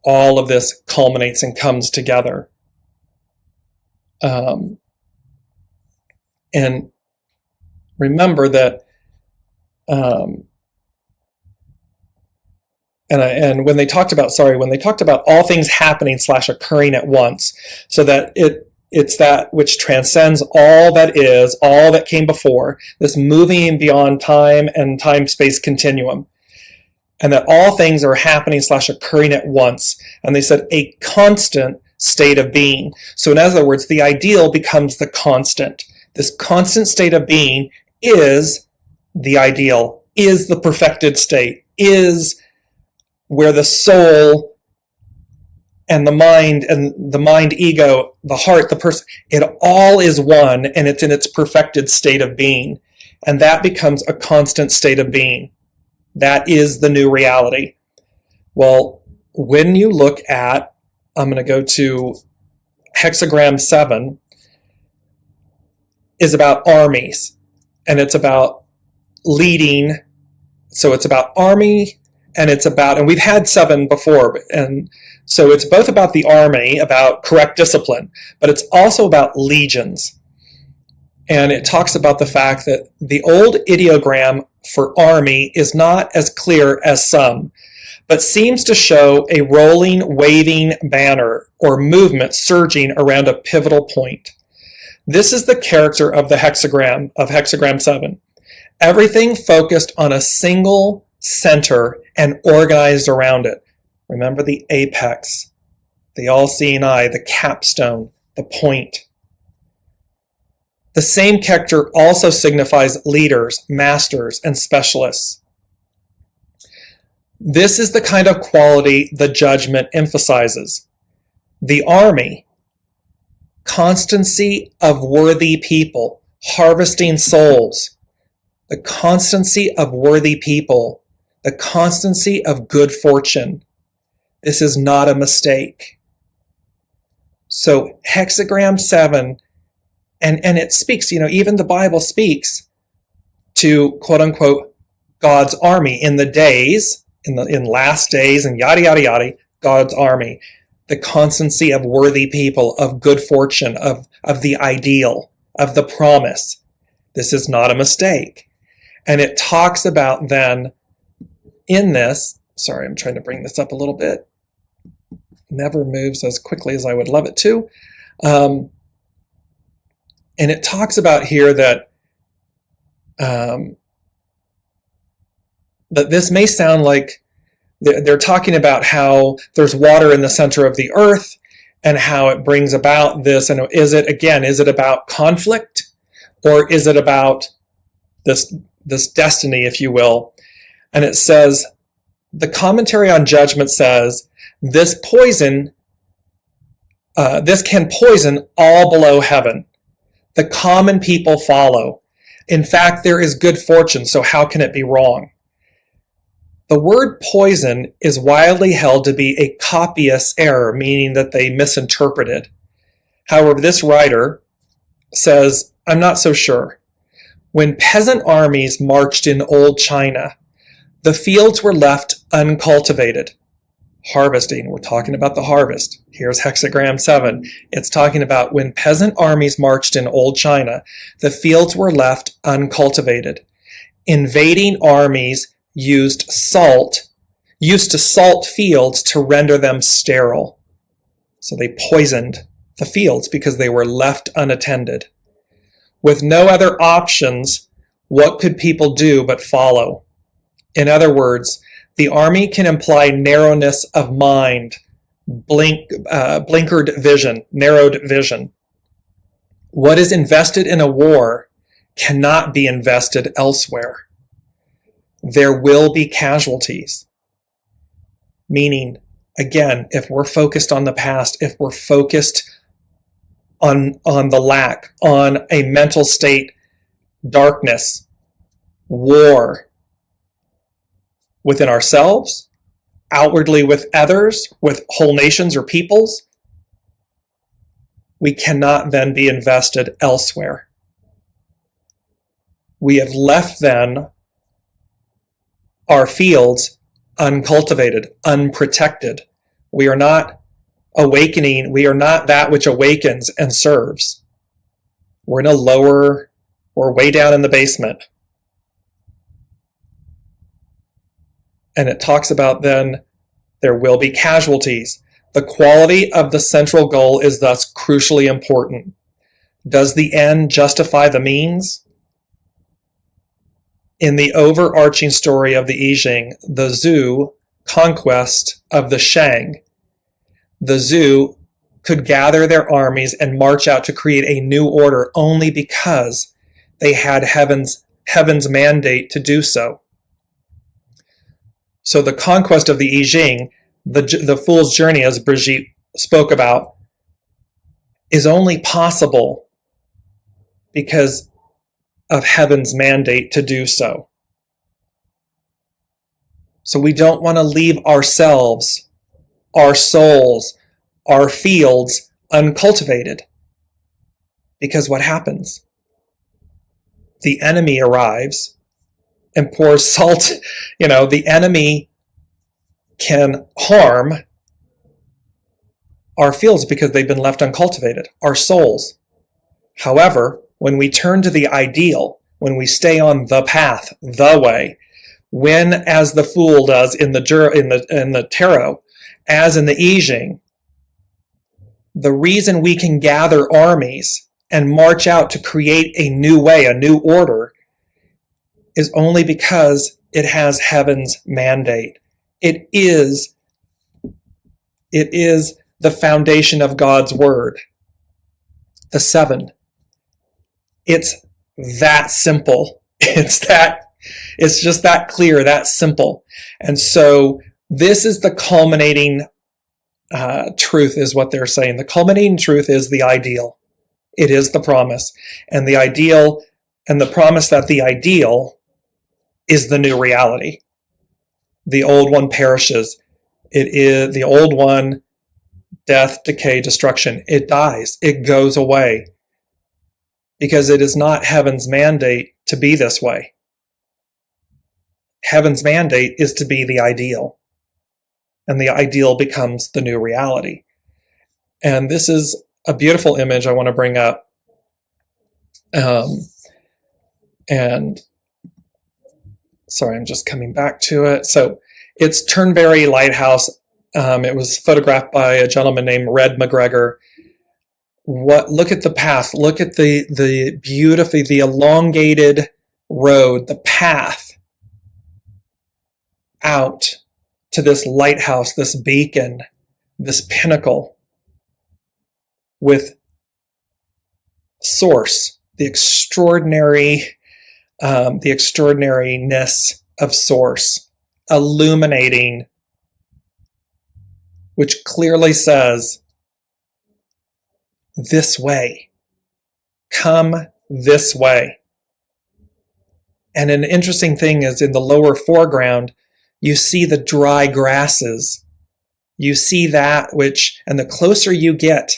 all of this culminates and comes together. And remember that, and when they talked about all things happening / occurring at once, so that it's that which transcends all that is, all that came before, this moving beyond time and time-space continuum, and that all things are happening / occurring at once. And they said a constant state of being. So in other words, the ideal becomes the constant. This constant state of being is the ideal, is the perfected state, is where the soul and the mind, ego, the heart, the person, it all is one, and it's in its perfected state of being. And that becomes a constant state of being. That is the new reality. Well, when you look at, I'm going to go to hexagram 7, is about armies, and it's about leading. So it's about army, and we've had 7 before, and so it's both about the army, about correct discipline, but it's also about legions. And it talks about the fact that the old ideogram for army is not as clear as some, but seems to show a rolling, waving banner or movement surging around a pivotal point. This is the character of the hexagram, of hexagram 7. Everything focused on a single center and organized around it. Remember the apex, the all-seeing eye, the capstone, the point. The same character also signifies leaders, masters, and specialists. This is the kind of quality the judgment emphasizes. The army, constancy of worthy people, harvesting souls, the constancy of worthy people, the constancy of good fortune. This is not a mistake. So hexagram 7, and it speaks, even the Bible speaks to quote unquote God's army in the days, in last days, and yada yada yada, God's army, the constancy of worthy people, of good fortune, of the ideal, of the promise. This is not a mistake. And it talks about then in this, sorry, I'm trying to bring this up a little bit. Never moves as quickly as I would love it to. And it talks about here that that this may sound like they're talking about how there's water in the center of the earth and how it brings about this. And is it about conflict, or is it about this destiny, if you will? And it says, the commentary on judgment says, this can poison all below heaven. The common people follow. In fact, there is good fortune, so how can it be wrong? The word poison is widely held to be a copyist error, meaning that they misinterpreted. However, this writer, says, I'm not so sure. When peasant armies marched in old China, the fields were left uncultivated. Harvesting, we're talking about the harvest. Here's hexagram 7. It's talking about when peasant armies marched in old China, the fields were left uncultivated. Invading armies used to salt fields to render them sterile. So they poisoned the fields because they were left unattended. With no other options, what could people do but follow? In other words, the army can imply narrowness of mind, blinkered vision, narrowed vision. What is invested in a war cannot be invested elsewhere. There will be casualties. Meaning, again, if we're focused on the past, if we're focused on the lack, on a mental state, darkness, war, within ourselves, outwardly with others, with whole nations or peoples, we cannot then be invested elsewhere. We have left then our fields uncultivated, unprotected. We are not awakening. We are not that which awakens and serves. We're in a lower, we're way down in the basement. And it talks about then there will be casualties. The quality of the central goal is thus crucially important. Does the end justify the means? In the overarching story of the I Ching, the Zhou conquest of the Shang, the Zhou could gather their armies and march out to create a new order only because they had heaven's mandate to do so. So the conquest of the I Ching, the Fool's Journey, as Brigitte spoke about, is only possible because of heaven's mandate to do so. So we don't want to leave ourselves, our souls, our fields uncultivated. Because what happens? The enemy arrives and pours salt. The enemy can harm our fields because they've been left uncultivated, our souls. However, when we turn to the ideal, when we stay on the path, the way, when, as the Fool does in the tarot, as in the I Ching, the reason we can gather armies and march out to create a new way, a new order, is only because it has heaven's mandate. It is the foundation of God's word. The 7. It's that simple. It's just that clear, that simple. And so this is the culminating truth, is what they're saying. The culminating truth is the ideal. It is the promise. And the ideal, and the promise that the ideal is the new reality. The old one perishes. It is the old one, death, decay, destruction. It dies. It goes away. Because it is not heaven's mandate to be this way. Heaven's mandate is to be the ideal. And the ideal becomes the new reality. And this is a beautiful image I want to bring up. And sorry, I'm just coming back to it. So it's Turnberry Lighthouse. It was photographed by a gentleman named Red McGregor. Look at the path. Look at the beautifully, the elongated road, the path out to this lighthouse, this beacon, this pinnacle with source, the extraordinariness of source, illuminating, which clearly says, this way. Come this way. And an interesting thing is in the lower foreground, you see the dry grasses. You see that which, and the closer you get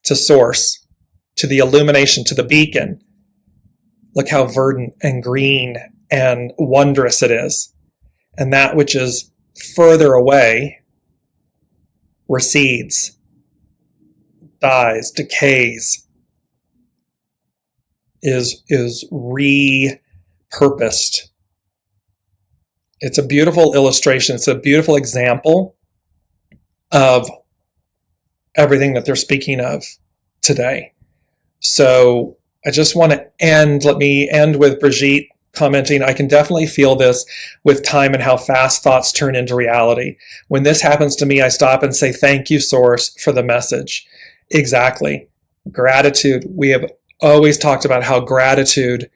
to source, to the illumination, to the beacon. Look how verdant and green and wondrous it is. And that which is further away recedes, dies, decays, is repurposed. It's a beautiful illustration. It's a beautiful example of everything that they're speaking of today. So I just want to let me end with Brigitte commenting, I can definitely feel this with time and how fast thoughts turn into reality. When this happens to me, I stop and say, thank you, Source, for the message. Exactly. Gratitude. We have always talked about how gratitude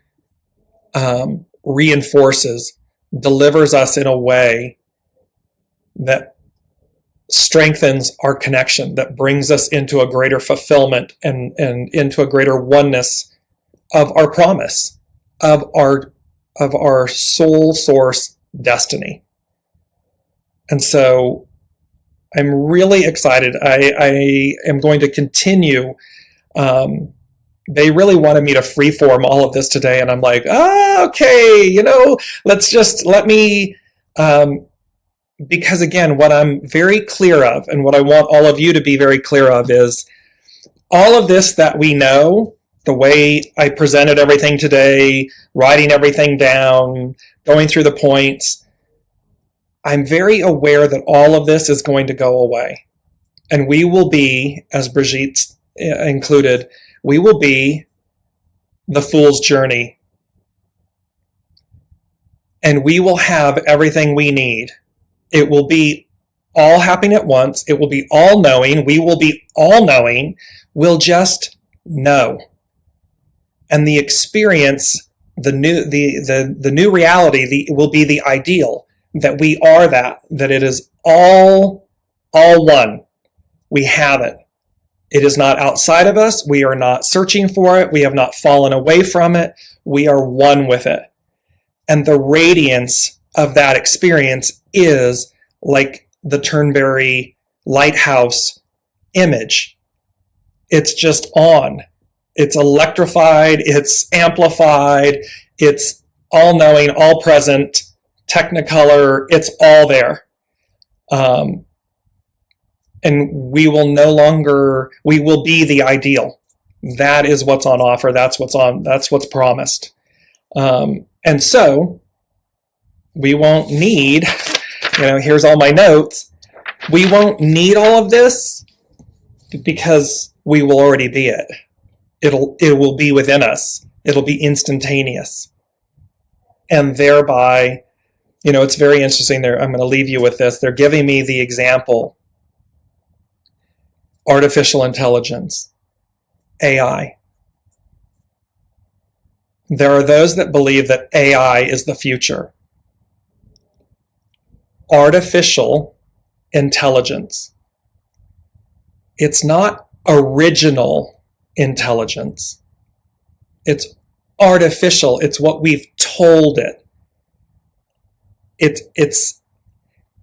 reinforces, delivers us in a way that strengthens our connection, that brings us into a greater fulfillment and into a greater oneness of our promise, of our soul source destiny. And so I'm really excited. I am going to continue. They really wanted me to freeform all of this today. And I'm like, okay, let me, because again, what I'm very clear of and what I want all of you to be very clear of is all of this that we know, the way I presented everything today, writing everything down, going through the points, I'm very aware that all of this is going to go away. And we will be, as Brigitte included, we will be the fool's journey. And we will have everything we need. It will be all happening at once. It will be all knowing. We will be all knowing. We'll just know. And the experience, the new reality, will be the ideal, that we are that it is all one. We have it. It is not outside of us. We are not searching for it. We have not fallen away from it. We are one with it. And the radiance of that experience is like the Turnberry lighthouse image. It's just on. It's electrified. It's amplified. It's all-knowing, all-present, Technicolor. It's all there. And we will be the ideal. That is what's on offer. That's what's promised. And so we won't need, here's all my notes. We won't need all of this because we will already be it. It will be within us. It'll be instantaneous. And thereby, it's very interesting there. I'm going to leave you with this. They're giving me the example. Artificial intelligence, AI. There are those that believe that AI is the future. Artificial intelligence. It's not original intelligence. It's artificial. It's what we've told it.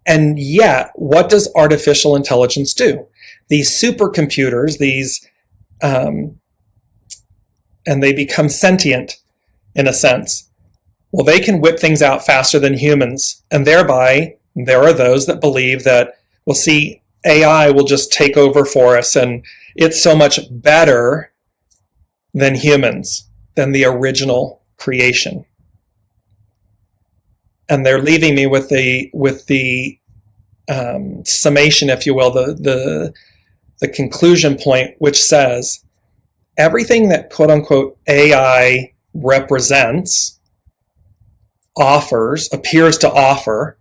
And yet, what does artificial intelligence do? These supercomputers, and they become sentient in a sense. Well, they can whip things out faster than humans. And thereby, there are those that believe that, AI will just take over for us. And it's so much better than humans, than the original creation. And they're leaving me with the summation, if you will, the conclusion point, which says everything that quote unquote AI represents, appears to offer,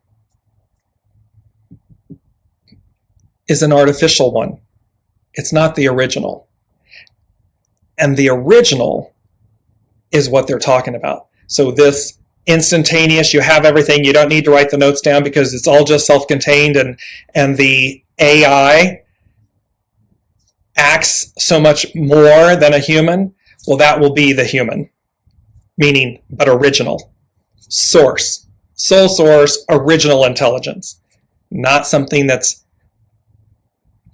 is an artificial one. It's not the original. And the original is what they're talking about. So this instantaneous, you have everything, you don't need to write the notes down because it's all just self-contained, and the AI acts so much more than a human, well, that will be the human, meaning, but original. Source, soul source, original intelligence, not something that's,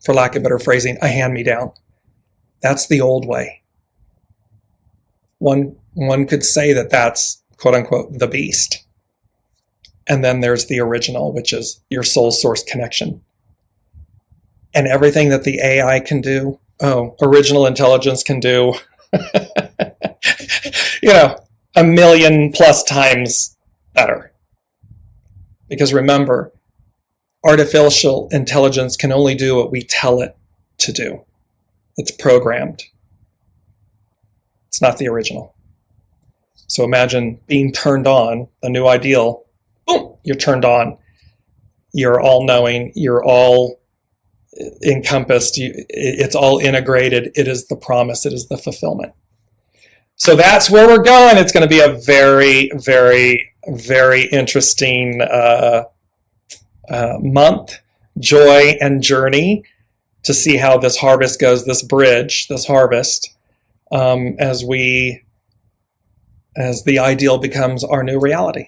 for lack of better phrasing, a hand-me-down. That's the old way. One could say that that's, quote unquote, the beast. And then there's the original, which is your soul source connection. And everything that the AI can do, original intelligence can do, 1,000,000+ times better. Because remember, artificial intelligence can only do what we tell it to do. It's programmed. It's not the original. So imagine being turned on, a new ideal. Boom, you're turned on. You're all-knowing. You're all encompassed. It's all integrated. It is the promise. It is the fulfillment. So that's where we're going. It's going to be a very, very, very interesting month, joy and journey to see how this harvest goes, this bridge, this harvest, as the ideal becomes our new reality.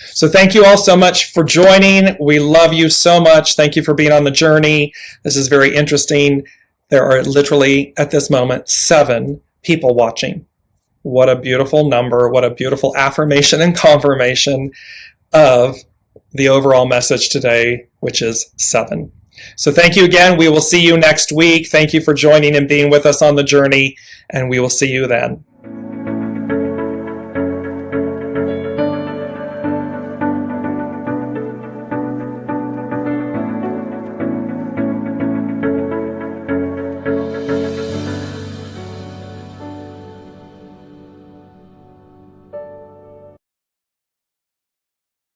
So thank you all so much for joining. We love you so much. Thank you for being on the journey. This is very interesting. There are literally, at this moment, 7 people watching. What a beautiful number. What a beautiful affirmation and confirmation of the overall message today, which is 7. So thank you again. We will see you next week. Thank you for joining and being with us on the journey, and we will see you then.